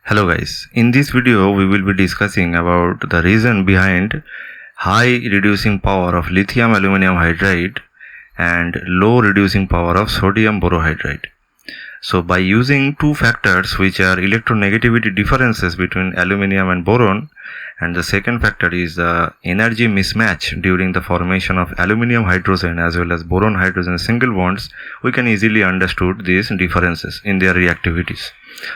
Hello guys, in this video we will be discussing about the reason behind high reducing power of lithium aluminum hydride and low reducing power of sodium borohydride. So by using two factors which are electronegativity differences between aluminum and boron, and the second factor is the energy mismatch during the formation of aluminum hydrogen as well as boron hydrogen single bonds, we can easily understood these differences in their reactivities.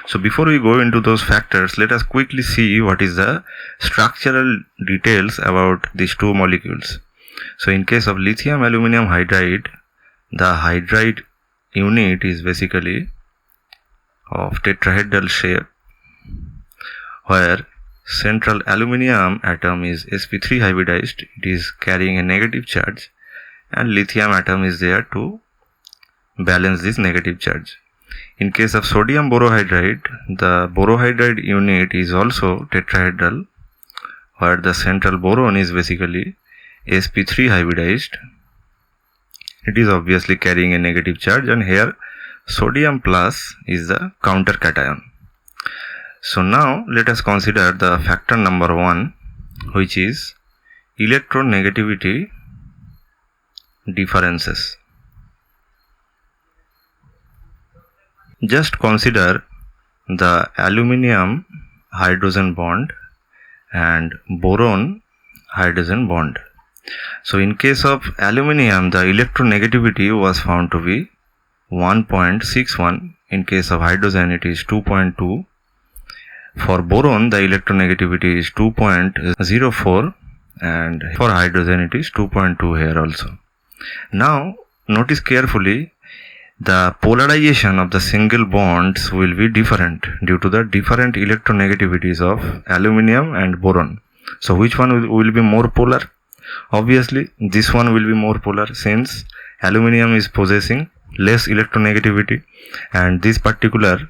So before we go into those factors, let us quickly see what is the structural details about these two molecules. So in case of lithium aluminum hydride, the hydride unit is basically of tetrahedral shape, where central aluminum atom is sp3 hybridized, it is carrying a negative charge, and lithium atom is there to balance this negative charge. In case of sodium borohydride, the borohydride unit is also tetrahedral, where the central boron is basically sp3 hybridized. It is obviously carrying a negative charge, and here sodium plus is the counter cation. So now let us consider the factor number 1, which is electronegativity differences. Just consider the aluminum hydrogen bond and boron hydrogen bond. So in case of aluminum, the electronegativity was found to be 1.61. In case of hydrogen, it is 2.2. For boron, the electronegativity is 2.04, and for hydrogen it is 2.2 here also. Now notice carefully, the polarization of the single bonds will be different due to the different electronegativities of aluminum and boron. So which one will be more polar? Obviously this one will be more polar, since aluminum is possessing less electronegativity, and this particular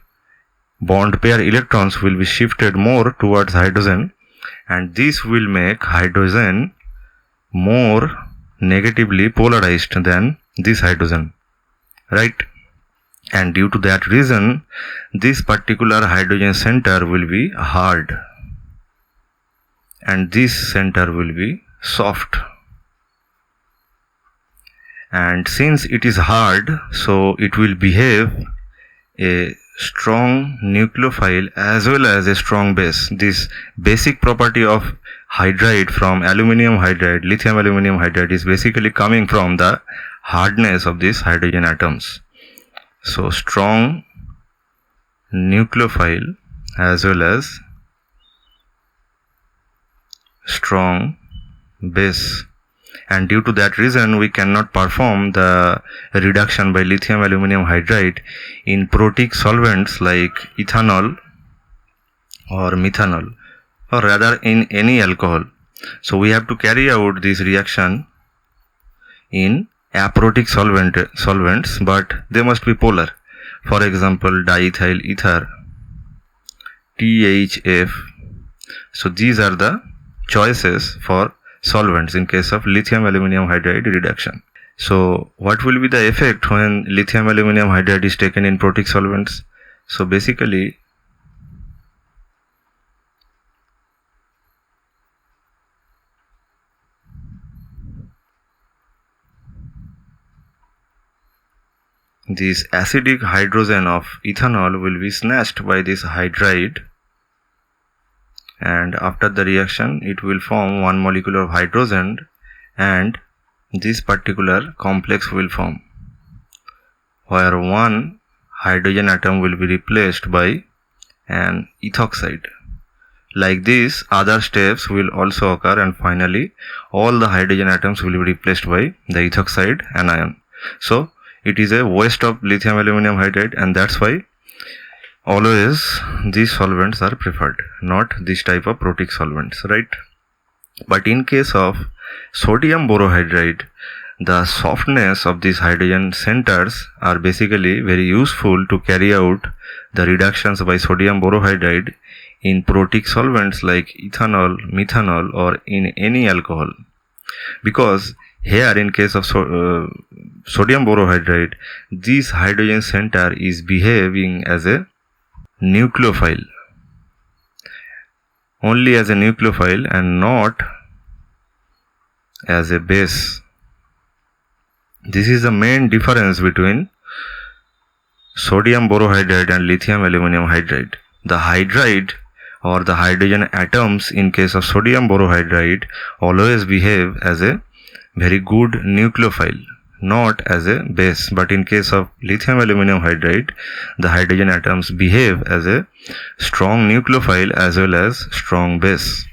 bond pair electrons will be shifted more towards hydrogen, and this will make hydrogen more negatively polarized than this hydrogen, right? And due to that reason, this particular hydrogen center will be hard and this center will be soft. And since it is hard, so it will behave a strong nucleophile as well as a strong base. This basic property of hydride from aluminum hydride, lithium aluminum hydride, is basically coming from the hardness of these hydrogen atoms. So strong nucleophile as well as strong base, and due to that reason we cannot perform the reduction by lithium aluminum hydride in protic solvents like ethanol or methanol, or rather in any alcohol. So we have to carry out this reaction in aprotic solvents, but they must be polar. For example, diethyl ether, THF. So these are the choices for solvents in case of lithium aluminum hydride reduction. So what will be the effect when lithium aluminum hydride is taken in protic solvents? So basically this acidic hydrogen of ethanol will be snatched by this hydride, and after the reaction it will form one molecule of hydrogen, and this particular complex will form, where one hydrogen atom will be replaced by an ethoxide. Like this, other steps will also occur, and finally all the hydrogen atoms will be replaced by the ethoxide anion. So it is a waste of lithium aluminum hydride, and that's why always these solvents are preferred, not this type of protic solvents, right? But in case of sodium borohydride, the softness of these hydrogen centers are basically very useful to carry out the reductions by sodium borohydride in protic solvents like ethanol, methanol, or in any alcohol. Because here in case of sodium borohydride, this hydrogen center is behaving as a nucleophile, only as a nucleophile and not as a base. This is the main difference between sodium borohydride and lithium aluminum hydride. The hydride or the hydrogen atoms in case of sodium borohydride always behave as a very good nucleophile, not as a base. But in case of lithium aluminum hydride, the hydrogen atoms behave as a strong nucleophile as well as strong base.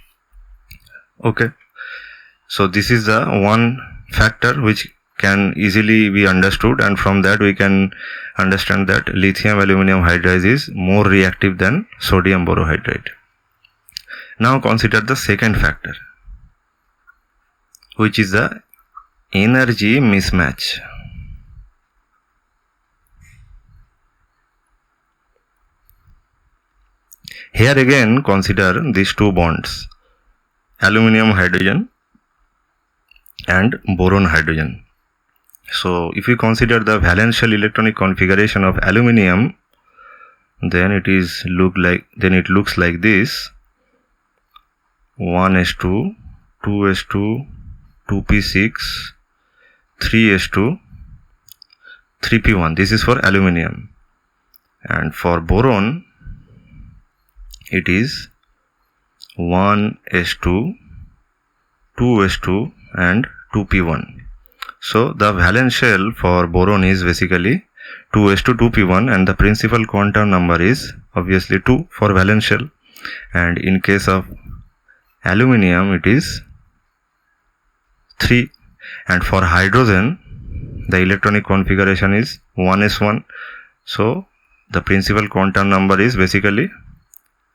Okay, so this is the one factor which can easily be understood, and from that we can understand that lithium aluminum hydride is more reactive than sodium borohydride. Now consider the second factor, which is the energy mismatch. Here again consider these two bonds, aluminum hydrogen and boron hydrogen. So if we consider the valential electronic configuration of aluminum, then it looks like this: 1s2, 2s2, 2p6, 3s2, 3p1. This is for aluminum. And for boron, it is 1s2, 2s2 and 2p1. So the valence shell for boron is basically 2s2, 2p1, and the principal quantum number is obviously 2 for valence shell. And in case of aluminum, it is 3. And for hydrogen, the electronic configuration is 1s1. So the principal quantum number is basically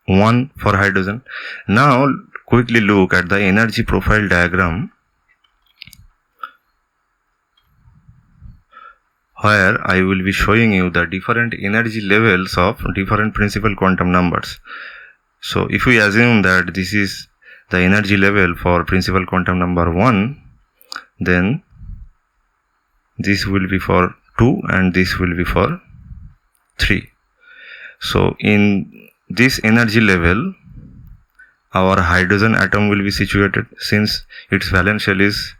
1 for hydrogen. Now quickly look at the energy profile diagram, where I will be showing you the different energy levels of different principal quantum numbers. So if we assume that this is the energy level for principal quantum number 1, then this will be for 2 and this will be for 3. So in this energy level, our hydrogen atom will be situated, since its valence shell is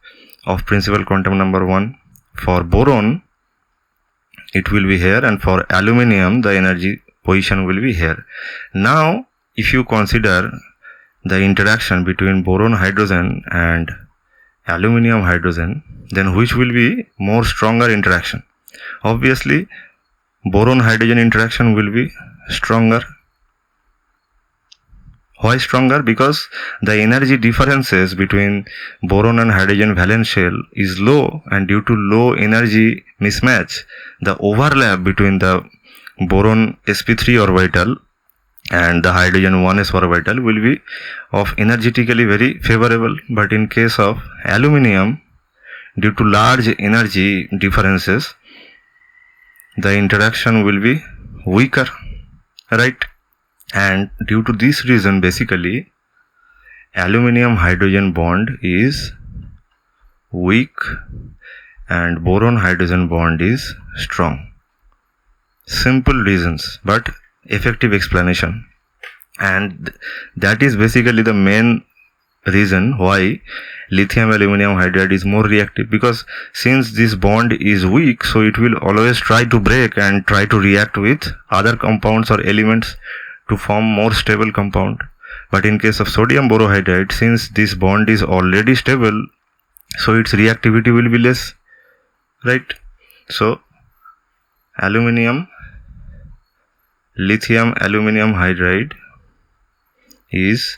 of principal quantum number 1. For boron, it will be here, and for aluminum, the energy position will be here. Now if you consider the interaction between boron hydrogen and aluminum hydrogen, then which will be more stronger interaction? Obviously boron hydrogen interaction will be stronger. Why stronger? Because the energy differences between boron and hydrogen valence shell is low, and due to low energy mismatch, the overlap between the boron sp3 orbital and the hydrogen 1s orbital will be of energetically very favorable. But in case of aluminum, due to large energy differences, the interaction will be weaker, right? And due to this reason, basically aluminum hydrogen bond is weak and boron hydrogen bond is strong. Simple reasons, but effective explanation. And that is basically the main reason why lithium aluminum hydride is more reactive, because since this bond is weak, so it will always try to break and try to react with other compounds or elements to form more stable compound. But in case of sodium borohydride, since this bond is already stable, so its reactivity will be less, right? So lithium aluminum hydride is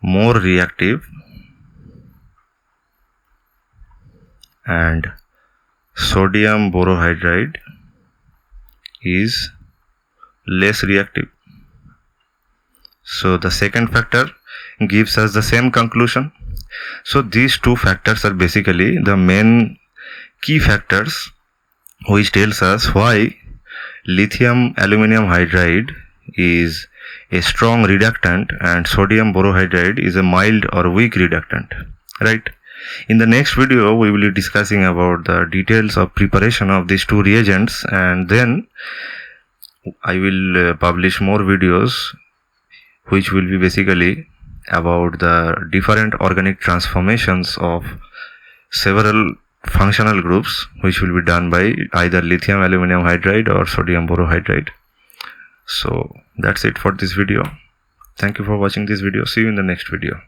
more reactive and sodium borohydride is less reactive. So the second factor gives us the same conclusion. So these two factors are basically the main key factors which tells us why lithium aluminum hydride is a strong reductant and sodium borohydride is a mild or weak reductant, right? In the next video, we will be discussing about the details of preparation of these two reagents, and then I will publish more videos which will be basically about the different organic transformations of several functional groups which will be done by either lithium aluminum hydride or sodium borohydride. So that's it for this video. Thank you for watching this video. See you in the next video.